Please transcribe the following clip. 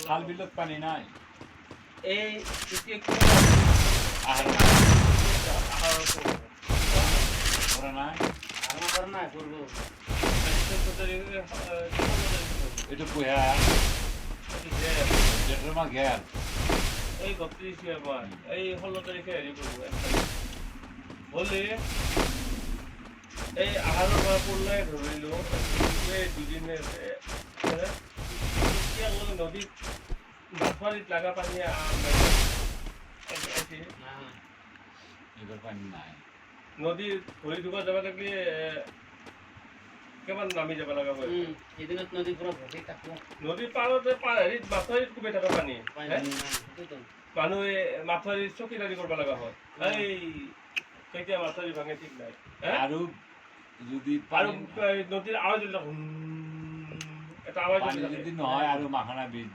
খাল বিলত পানী নাই এই আহার আহার করা নাই আমার না করবো এটা পুহা যেটার মা গেল এই ৩২ আবার এই ১৬ তারিখে হেৰি কৰবো বলে এই আহাৰৰ পৰা পড়লে ধৰিল এই দুদিনে নদীত মাথাৰিত লাগা পানী এবাৰ পানি নাই নদীৰ ভৰি ধুব যাব লাগিলে কিমান নামি যাব লগা হয় এদিনত নদী পুরো ভর্তি থাকবো নদীৰ পাৰতে হেৰিত মাথাৰিত খুবেই থকা পানী মানুহে মাথাৰিত চকীদাৰী কৰিব লগা হয় এই কেতিয়া মাথাৰি ভাঙে ঠিক নাই আৰু যদি আৰু নদীৰ আৱাজ এটা আৱাজ পানি যদি নহয় আৰু মাখানা বীজ